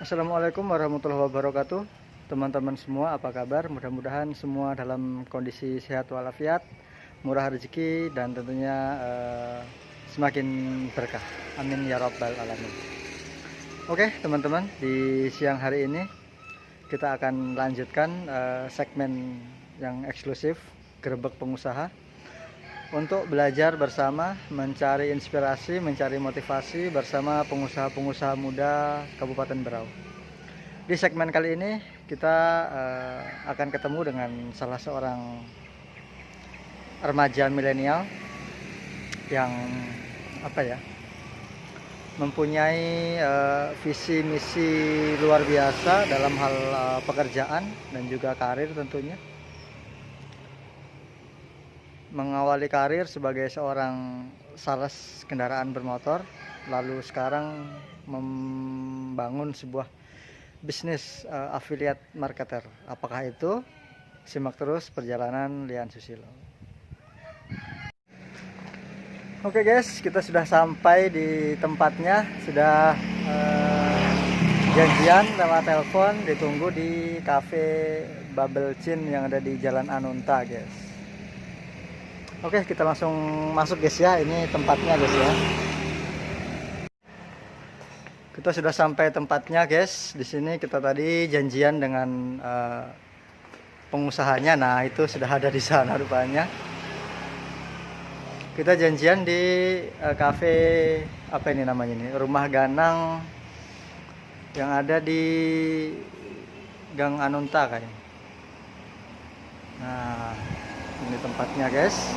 Assalamualaikum warahmatullahi wabarakatuh. Teman-teman semua, apa kabar? Mudah-mudahan semua dalam kondisi sehat walafiat, murah rezeki, dan tentunya semakin berkah. Amin ya rabbal alamin. Oke teman-teman, di siang hari ini kita akan lanjutkan segmen yang eksklusif Gerebek Pengusaha, untuk belajar bersama, mencari inspirasi, mencari motivasi bersama pengusaha-pengusaha muda Kabupaten Berau. Di segmen kali ini kita akan ketemu dengan salah seorang remaja milenial yang mempunyai visi misi luar biasa dalam hal pekerjaan dan juga karir tentunya. Mengawali karir sebagai seorang sales kendaraan bermotor, lalu sekarang membangun sebuah bisnis affiliate marketer. Apakah itu? Simak terus perjalanan Lian Susilo. Oke guys, kita sudah sampai di tempatnya, sudah janjian lewat telepon, ditunggu di cafe Bubble Chin yang ada di Jalan Anunta guys. Oke, kita langsung masuk guys ya. Ini tempatnya guys ya. Kita sudah sampai tempatnya guys. Di sini kita tadi janjian dengan pengusahanya. Nah, itu sudah ada di sana rupanya. Kita janjian di cafe apa ini namanya ini? Rumah Ganang yang ada di Gang Anunta kayaknya. Nah, ini tempatnya guys.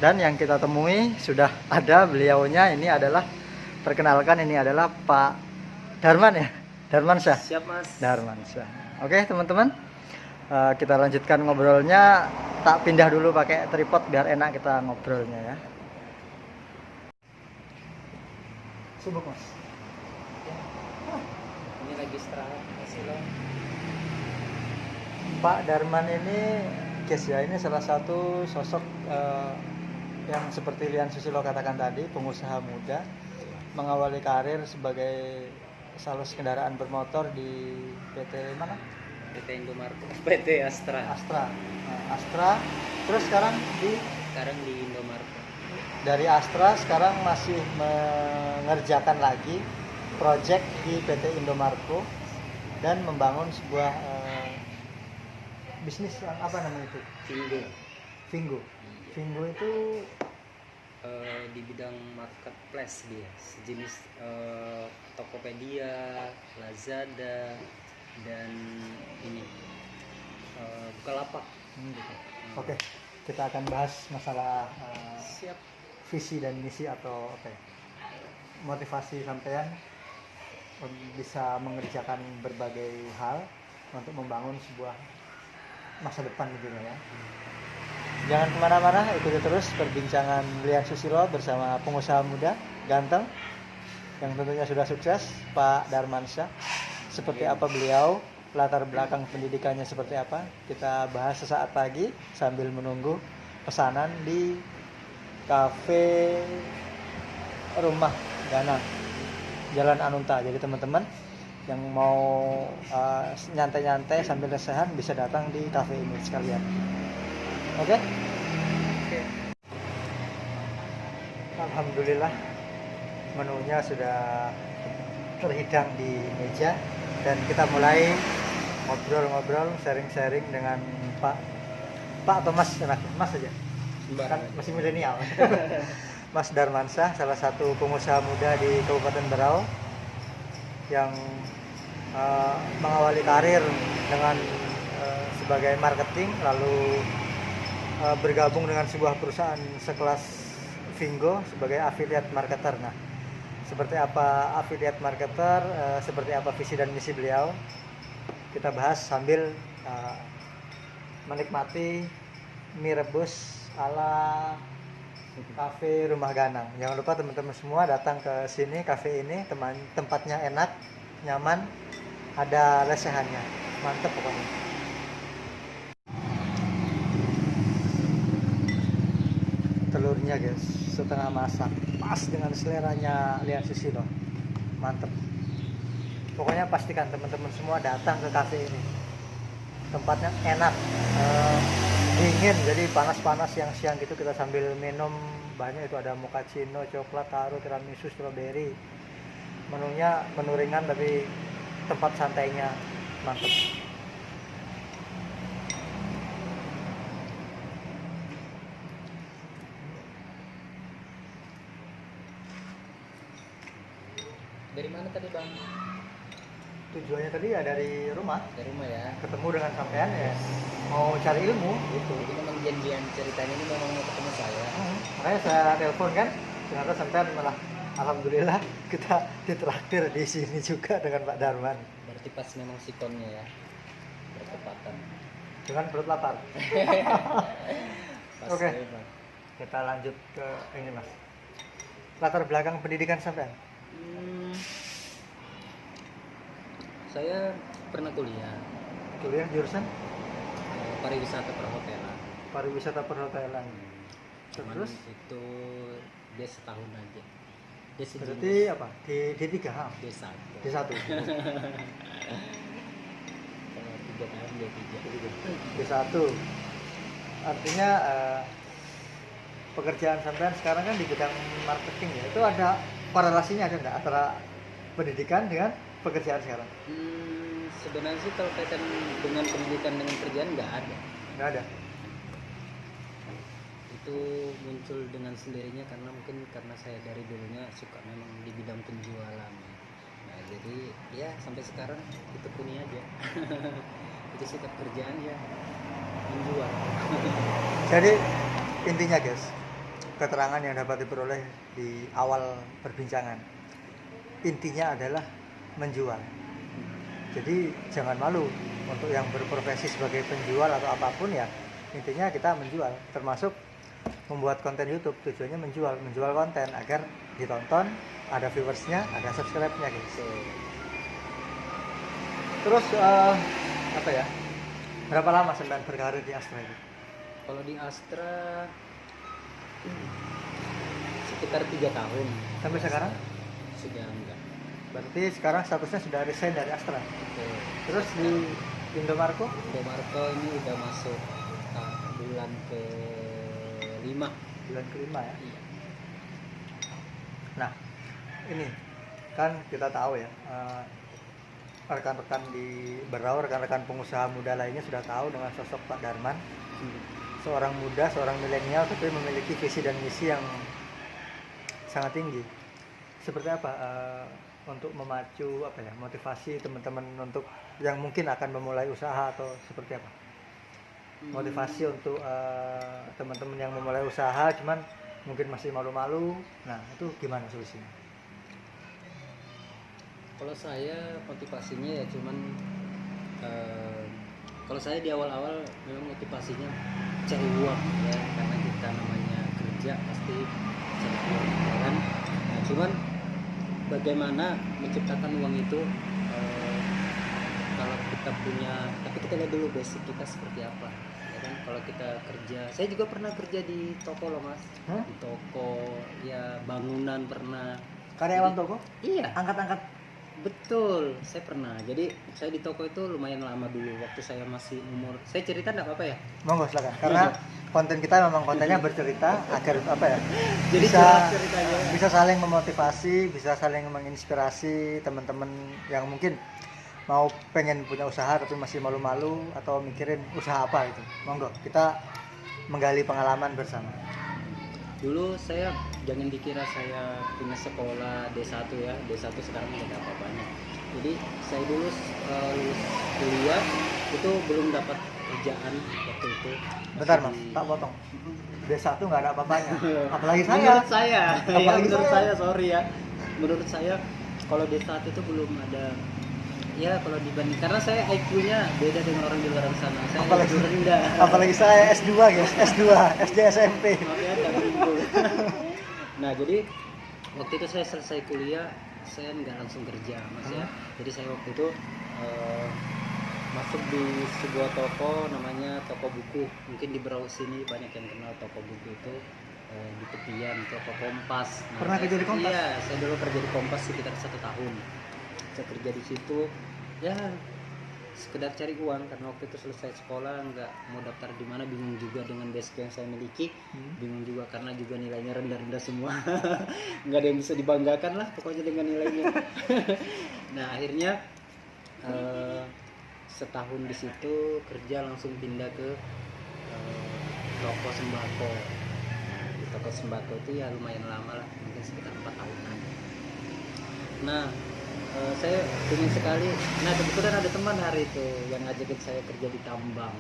Dan yang kita temui sudah ada beliaunya. Ini adalah, perkenalkan, ini adalah Pak Darman ya, Darmansyah. Siap mas. Darmansyah. Oke teman-teman, kita lanjutkan ngobrolnya. Tak pindah dulu pakai tripod biar enak kita ngobrolnya ya. Sibuk mas? Ini lagi istirahat masih loh. Pak Darman ini guys ya, ini salah satu sosok yang seperti Lian Susilo katakan tadi, pengusaha muda, mengawali karir sebagai sales kendaraan bermotor di PT mana? PT Indomarko, PT Astra. Astra. Terus sekarang di Indomarko. dari Astra sekarang masih mengerjakan lagi project di PT Indomarko dan membangun sebuah bisnis yang apa namanya itu? Vingo. Vingo itu Di bidang marketplace dia, sejenis Tokopedia, Lazada, dan ini Bukalapak. gitu. Oke, kita akan bahas masalah Siap. visi dan misi atau motivasi sampean bisa mengerjakan berbagai hal untuk membangun sebuah masa depan gitu ya. Jangan kemana-mana, ikuti terus perbincangan Lian Susilo bersama pengusaha muda ganteng yang tentunya sudah sukses, Pak Darmansyah. Seperti apa beliau, latar belakang pendidikannya seperti apa, kita bahas sesaat lagi sambil menunggu pesanan di cafe Rumah Ganang, Jalan Anunta. Jadi teman-teman yang mau nyantai-nyantai sambil lesehan bisa datang di cafe ini sekalian. Oke? Alhamdulillah menunya sudah terhidang di meja dan kita mulai ngobrol-ngobrol, sharing-sharing dengan Pak atau Mas, Mas aja. Kan masih milenial. Mas Darmansyah, salah satu pengusaha muda di Kabupaten Berau yang mengawali karir dengan sebagai marketing, lalu bergabung dengan sebuah perusahaan sekelas Vingo sebagai affiliate marketer. Nah, seperti apa affiliate marketer, seperti apa visi dan misi beliau, kita bahas sambil menikmati mie rebus ala cafe Rumah Ganang. Jangan lupa teman-teman semua datang ke sini, cafe ini, tempatnya enak, nyaman, ada lesehannya, mantep pokoknya. bumbunya guys, setengah masak, pas dengan seleranya Lian Susilo, mantep. Pokoknya pastikan teman-teman semua datang ke kafe ini, tempatnya enak, dingin, jadi panas-panas siang-siang gitu kita sambil minum banyak, itu ada mochaccino, coklat, taro, tiramisu, strawberry. Menunya menu ringan tapi tempat santainya mantep. Dari mana tadi bang? Tujuannya tadi ya dari rumah, Dari rumah ya. ketemu dengan sampean ya, mau cari ilmu gitu. Jadi memang janjian ceritanya ini memang mau ketemu saya. Makanya saya telepon kan, ternyata sampean malah alhamdulillah kita ditraktir di sini juga dengan Pak Darman. Berarti pas memang sikonnya ya, bertepatan. Dengan perut lapar. Pas Oke. ya, Bang. Kita lanjut ke ini mas. Latar belakang pendidikan sampean. Saya pernah kuliah Kuliah jurusan pariwisata perhotelan. pariwisata perhotelan. Cuman Terus itu dia setahun aja. Dia berarti apa? Di tiga ha? dia satu. Di satu. Kalau 3 tahun dia 3. Di satu. Artinya pekerjaan sampean sekarang kan di bidang marketing ya. Itu ada korelasinya ada enggak antara pendidikan dengan pekerjaan sekarang? Sebenarnya sih kalau kaitan dengan pendidikan dengan kerjaan nggak ada. Nggak ada. Itu muncul dengan sendirinya karena mungkin karena saya dari dulunya suka memang di bidang penjualan. Nah jadi ya sampai sekarang itu kuni aja. Itu sikap kerjaan ya menjual. Jadi intinya guys, keterangan yang dapat diperoleh di awal perbincangan, intinya adalah menjual. Jadi jangan malu untuk yang berprofesi sebagai penjual atau apapun ya, intinya kita menjual, termasuk membuat konten YouTube. Tujuannya menjual konten agar ditonton, ada viewersnya, ada subscribe-nya guys. Terus apa ya, berapa lama sampean berkarir di Astra itu? Kalau di Astra sekitar 3 tahun. Sampai sekarang? Sudah enggak. Berarti sekarang statusnya sudah resign dari Astra. Betul. Terus di Indomarko Indomarko ini udah masuk bulan ke-5. bulan kelima ya. Iya. Nah, ini kan kita tahu ya, rekan-rekan di Berau, rekan-rekan pengusaha muda lainnya sudah tahu dengan sosok Pak Darman, seorang muda, seorang milenial, tapi memiliki visi dan misi yang sangat tinggi. Seperti apa untuk memacu apa ya, motivasi teman-teman untuk yang mungkin akan memulai usaha atau seperti apa? Motivasi untuk teman-teman yang memulai usaha cuman mungkin masih malu-malu. Nah, itu gimana solusinya? Kalau saya motivasinya ya cuman kalau saya di awal-awal memang motivasinya cari uang ya, karena kita namanya kerja pasti cari uang ya kan. Nah, cuman bagaimana menciptakan uang itu kalau kita punya, tapi kita lihat dulu basic kita seperti apa ya kan. Kalau kita kerja, saya juga pernah kerja di toko loh mas. Di toko ya, bangunan pernah. Karyawan toko? Iya, Angkat-angkat. betul, saya pernah. Jadi saya di toko itu lumayan lama dulu waktu saya masih umur, saya cerita enggak apa-apa ya? Monggo silakan. Karena konten kita memang kontennya bercerita agar apa ya? Jadi bisa jelas ceritanya. bisa saling memotivasi, bisa saling menginspirasi teman-teman yang mungkin mau pengen punya usaha tapi masih malu-malu atau mikirin usaha apa gitu. Monggo, kita menggali pengalaman bersama. Dulu saya, jangan dikira saya punya sekolah D1 ya, D1 sekarang nggak ada apa-apanya. Jadi saya dulu lulus kuliah itu belum dapat kerjaan waktu itu. Bentar Masih mas, di- tak potong. D1 nggak ada apa-apanya. Apalagi saya. Menurut saya, ya, Apalagi menurut saya. saya, sorry ya. Menurut saya kalau D1 itu belum ada. Ya kalau dibanding, karena saya IQ-nya beda dengan orang di luar sana. Saya Apalagi- IQ rendah. Apalagi saya S2 guys, S2, SD SMP. Maaf ya, nggak begitu. Nah jadi waktu itu saya selesai kuliah, saya nggak langsung kerja mas ya. Jadi saya waktu itu masuk di sebuah toko namanya toko buku. Mungkin di Berau sini banyak yang kenal toko buku itu. di tepian toko Kompas. Nah, Pernah kerja di Kompas? Iya, saya dulu kerja di Kompas sekitar 1 tahun. Saya kerja di situ ya sekedar cari uang, karena waktu itu selesai sekolah nggak mau daftar di mana, bingung juga dengan basic yang saya miliki, bingung juga karena juga nilainya rendah-rendah semua. Nggak ada yang bisa dibanggakan lah pokoknya dengan nilainya. Nah akhirnya setahun di situ kerja, langsung pindah ke toko sembako. Nah, di toko sembako itu ya lumayan lama lah, mungkin sekitar 4 tahunan. Nah saya ingin sekali, nah kebetulan ada teman hari itu yang ngajakin saya kerja di tambang.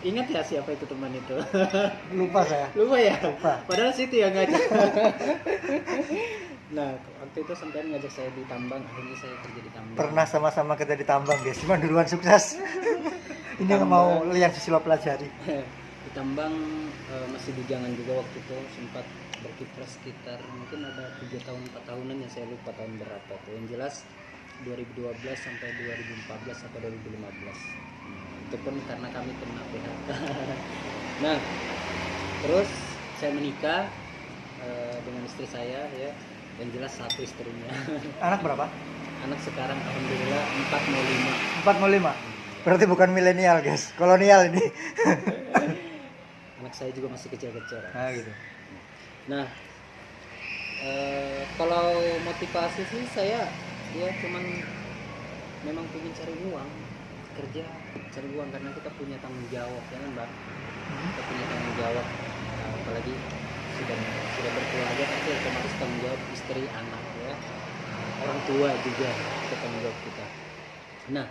Ingat ya siapa itu teman itu? Lupa saya. Lupa ya? Lupa. Padahal situ yang ngajak. Nah waktu itu sampai ngajak saya di tambang, akhirnya saya kerja di tambang. Pernah sama-sama kerja di tambang guys, cuma duluan sukses. Ini yang mau Lian Susilo pelajari. Di tambang masih bujangan juga waktu itu, sempat berkiprah sekitar mungkin ada 3 tahun 4 tahunan ya, saya lupa tahun berapa tuh. Yang jelas 2012 sampai 2014 sampai 2015. Itu pun karena kami kena PHK. Nah terus saya menikah dengan istri saya ya, yang jelas 1 istrinya. Anak berapa? Anak sekarang alhamdulillah 4 mau 5. 4 mau 5. Berarti bukan milenial guys, kolonial ini. Anak saya juga masih kecil-kecil. Nah gitu. Nah kalau motivasi sih saya ya cuman memang ingin cari uang, kerja cari uang, karena kita punya tanggung jawab ya kan Bang. Kita punya tanggung jawab, apalagi sudah berkeluarga, pasti otomatis tanggung jawab istri, anak ya, orang tua juga itu tanggung jawab kita. Nah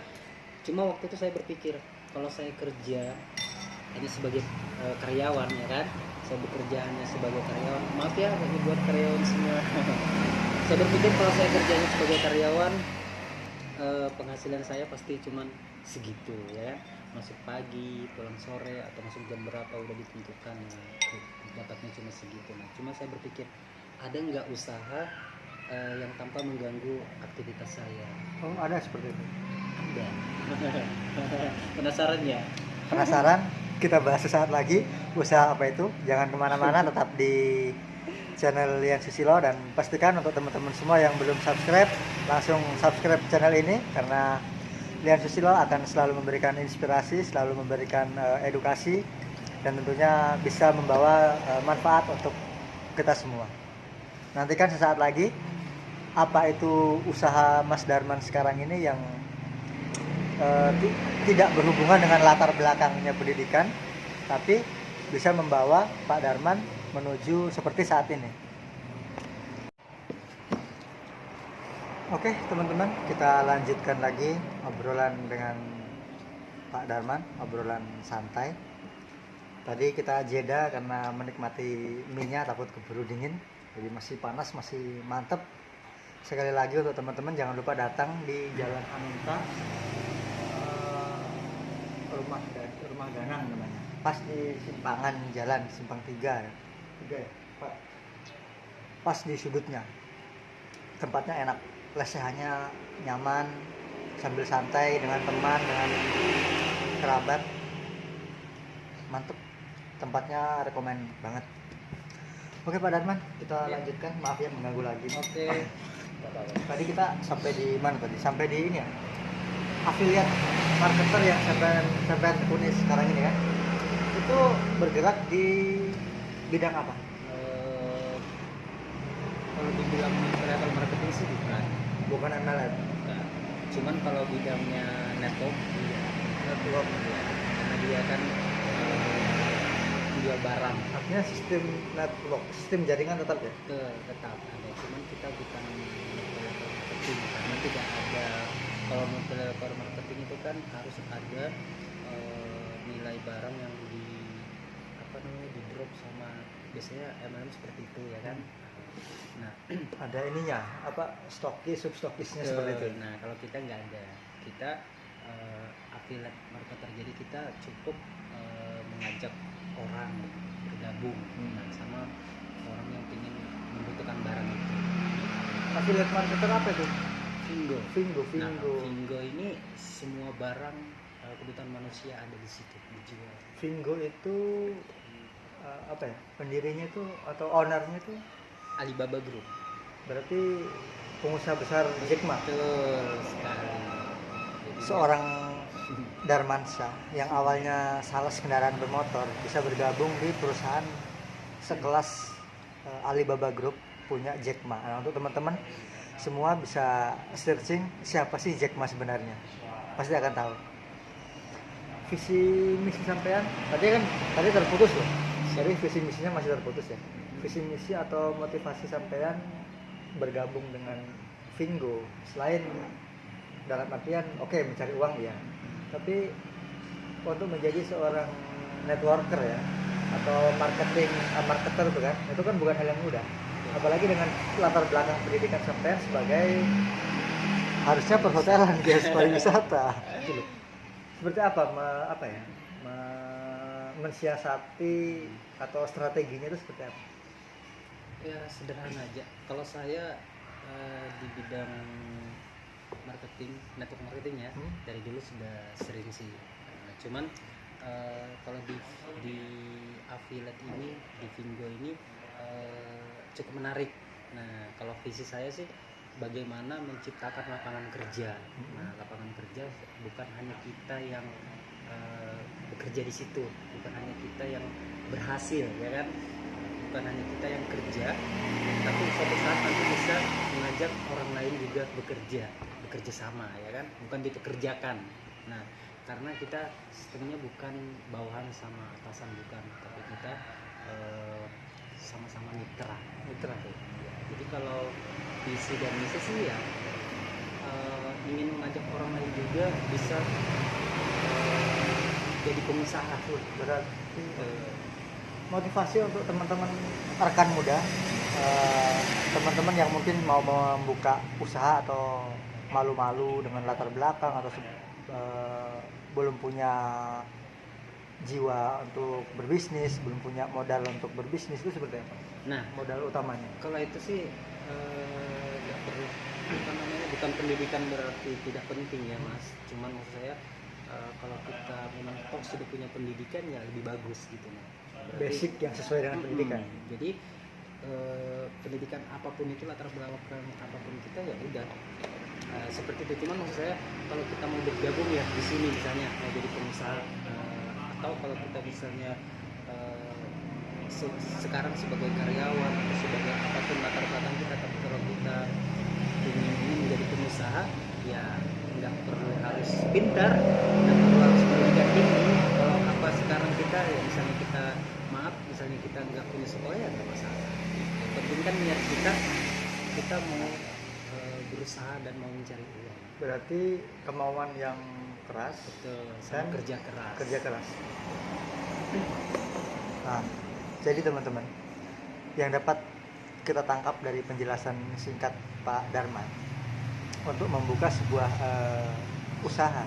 cuma waktu itu saya berpikir kalau saya kerja hanya sebagai karyawan ya kan, saya bekerja hanya sebagai karyawan, maaf ya ini buat karyawan semua. Saya berpikir kalau saya kerjanya sebagai karyawan penghasilan saya pasti cuman segitu ya, masuk pagi pulang sore atau masuk jam berapa udah ditentukan, dapatnya cuma segitu. Nah cuma saya berpikir ada nggak usaha yang tanpa mengganggu aktivitas saya. Oh ada seperti itu. Ada. Penasaran ya? Penasaran? Kita bahas sesaat lagi usaha apa itu. Jangan kemana-mana, tetap di channel Lian Susilo, dan pastikan untuk teman-teman semua yang belum subscribe langsung subscribe channel ini, karena Lian Susilo akan selalu memberikan inspirasi, selalu memberikan edukasi, dan tentunya bisa membawa manfaat untuk kita semua. Nantikan sesaat lagi apa itu usaha Mas Darman sekarang ini yang tidak berhubungan dengan latar belakangnya pendidikan, tapi bisa membawa Pak Darman menuju seperti saat ini. Oke teman-teman, kita lanjutkan lagi obrolan dengan Pak Darman, obrolan santai. Tadi kita jeda karena menikmati mie-nya, takut keburu dingin, jadi masih panas, masih mantep. Sekali lagi untuk teman-teman jangan lupa datang di Jalan Anunta, rumah Ganang namanya, pas di simpangan jalan simpang 3 ya, Pak. Pas di sudutnya, tempatnya enak, lesehannya nyaman, sambil santai dengan teman, dengan kerabat, mantep, tempatnya rekomen banget. Oke Pak Darman, kita lanjutkan, maaf ya mengganggu lagi. Oke. Tadi kita sampai di mana tadi? Sampai di ini ya, afiliat marketer yang sampai tekuni sekarang ini kan, itu bergerak di bidang apa? Kalau dibilang digital marketing sih Bukan MLM. bukan. Cuman kalau bidangnya network, Network. karena dia kan jual barang, Artinya sistem network, sistem jaringan tetap ya? tetap ada. Cuman kita bukan marketing, karena tidak ada. Kalau multilevel marketing itu kan harus ada nilai barang yang di drop sama, biasanya MLM seperti itu ya kan. Nah Ada ininya, apa, stokis, substokisnya seperti itu. Nah kalau kita nggak ada, kita affiliate marketer, jadi kita cukup mengajak orang bergabung sama orang yang ingin membutuhkan barang itu. Affiliate marketer apa itu? Vingo. Nah, Vingo ini semua barang kebutuhan manusia ada di situ dijual. Vingo itu apa ya, pendirinya itu atau ownernya itu Alibaba Group. berarti pengusaha besar Jack Ma, Betul sekali. Jadi seorang Darmansyah yang awalnya sales kendaraan bermotor bisa bergabung di perusahaan sekelas Alibaba Group punya Jack Ma. Nah, untuk teman-teman semua bisa searching siapa sih Jack Ma sebenarnya, pasti akan tahu. Visi misi sampean tadi terputus loh. Jadi visi misinya masih terputus ya. Visi misi atau motivasi sampean bergabung dengan Vingo selain dalam artian mencari uang ya, tapi untuk menjadi seorang networker ya atau marketer itu kan bukan hal yang mudah, apalagi dengan latar belakang pendidikan sampean sebagai harusnya perhotelan guys, pariwisata. Seperti apa mensiasati atau strateginya itu seperti apa? ya sederhana aja. Kalau saya di bidang marketing, network marketing ya, dari dulu sudah sering sih. Cuman kalau di affiliate ini, di Vingo ini cukup menarik. Nah, kalau visi saya sih bagaimana menciptakan lapangan kerja. Nah, lapangan kerja bukan hanya kita yang bekerja di situ, bukan hanya kita yang berhasil, ya kan? Bukan hanya kita yang kerja, tapi suatu saat nanti bisa mengajak orang lain juga bekerja sama, ya kan? Bukan dipekerjakan. Nah, karena kita sistemnya bukan bawahan sama atasan, bukan, tapi kita sama-sama mitra. Ya, jadi kalau visi dan misi sih ya ingin mengajak orang lain juga bisa jadi pengusaha. Berarti motivasi untuk teman-teman rekan muda, teman-teman yang mungkin mau membuka usaha atau malu-malu dengan latar belakang atau belum punya jiwa untuk berbisnis, belum punya modal untuk berbisnis, itu seperti apa? Nah, modal utamanya. Kalau itu sih nggak perlu, bukan pendidikan berarti tidak penting ya Mas. Cuman maksud saya kalau kita memang sudah punya pendidikan ya lebih bagus gitu. Berarti, basic yang sesuai dengan pendidikan. Jadi pendidikan apapun itu, latar belakang apapun kita ya udah seperti itu. Cuman maksud saya kalau kita mau bergabung ya di sini misalnya mau jadi pengusaha atau kalau kita misalnya sekarang sebagai karyawan atau sebagai apapun latar belakang kita, tapi kalau kita ingin menjadi pengusaha ya nggak perlu harus pintar, nggak perlu harus pendidikan tinggi. Kalau apa sekarang kita ya misalnya kita nggak punya sekolah ya nggak masalah. Yang penting kan niat kita mau berusaha dan mau mencari uang. Berarti kemauan yang keras. Betul, dan kerja keras. Nah, jadi teman-teman yang dapat kita tangkap dari penjelasan singkat Pak Darman, untuk membuka sebuah usaha,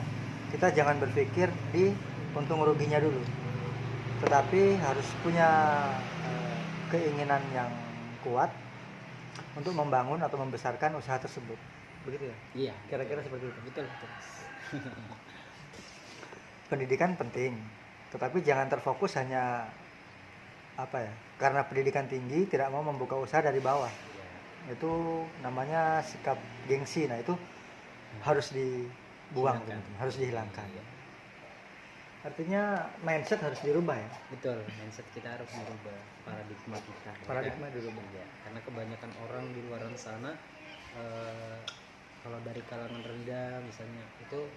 kita jangan berpikir di untung ruginya dulu, tetapi harus punya keinginan yang kuat untuk membangun atau membesarkan usaha tersebut. Begitu ya? Iya, Kira-kira seperti itu. betul. Pendidikan penting, tetapi jangan terfokus hanya karena pendidikan tinggi tidak mau membuka usaha dari bawah. Itu namanya sikap gengsi. Nah, itu harus dibuang, harus dihilangkan. Artinya mindset harus dirubah ya. Betul, mindset kita harus merubah paradigma kita. Paradigma dirubah. Ya, karena kebanyakan orang di luar sana kalau dari kalangan rendah misalnya itu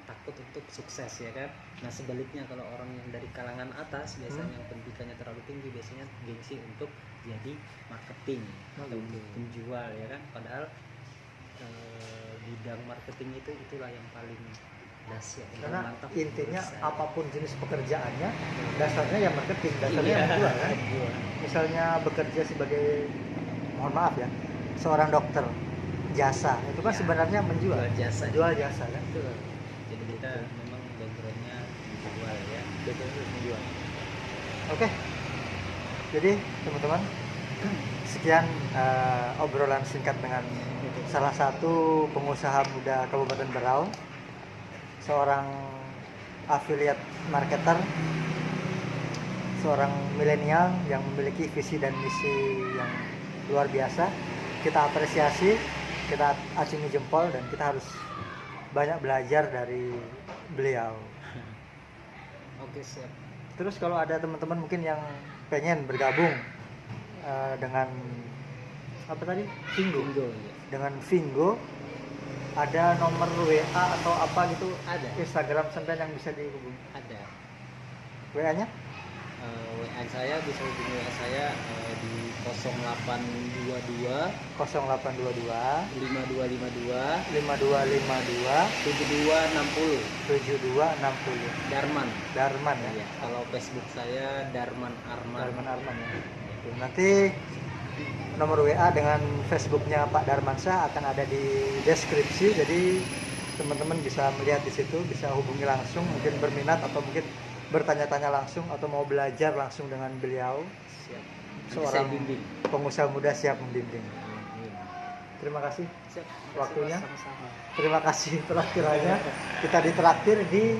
takut untuk sukses, ya kan. Nah, sebaliknya kalau orang yang dari kalangan atas biasanya yang pendidikannya terlalu tinggi biasanya gengsi untuk jadi marketing atau penjual, ya kan. Padahal bidang marketing itulah yang paling dahsyat, karena mantap. intinya apapun jenis pekerjaannya dasarnya ya marketing, dasarnya menjual kan. Misalnya bekerja sebagai, mohon maaf ya, seorang dokter jasa, itu kan sebenarnya menjual jasa kan. Betul. Jadi kita memang backgroundnya menjual ya. Menjual. Oke. Jadi teman-teman, sekian obrolan singkat dengan salah satu pengusaha muda Kabupaten Berau, seorang affiliate marketer seorang milenial yang memiliki visi dan misi yang luar biasa. Kita apresiasi, kita acungi jempol, dan kita harus banyak belajar dari beliau. Oke, siap. Terus kalau ada teman-teman mungkin yang pengen bergabung dengan apa tadi? Vingo. Bingo ya. Dengan Vingo, ada nomor WA atau apa gitu, Ada. Instagram sampean yang bisa dihubungi. Ada. WA-nya? WA saya bisa hubungi WA saya di 0822 0822 5252 5252 7260 7260. Darman. Darman ya. Ya, kalau Facebook saya Darman Arman. Darman Arman ya. Oke, nanti nomor WA dengan Facebooknya Pak Darmansyah akan ada di deskripsi, jadi teman-teman bisa melihat di situ, bisa hubungi langsung, mungkin berminat atau mungkin bertanya-tanya langsung atau mau belajar langsung dengan beliau. Siap. Nanti Seorang saya bimbing. pengusaha muda siap membimbing. Terima kasih Siap. Waktunya. Sama-sama. terima kasih traktirannya. Kita ditraktir di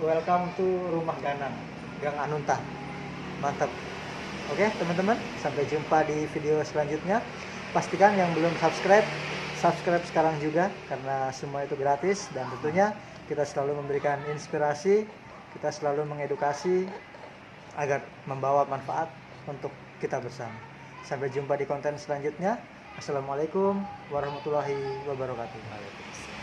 Welcome to Rumah Ganang Gang Anunta. Mantap. Oke teman-teman, sampai jumpa di video selanjutnya. Pastikan yang belum subscribe sekarang juga, karena semua itu gratis, dan tentunya kita selalu memberikan inspirasi, kita selalu mengedukasi agar membawa manfaat untuk kita bersama. Sampai jumpa di konten selanjutnya. Assalamualaikum warahmatullahi wabarakatuh. Waalaikumsalam.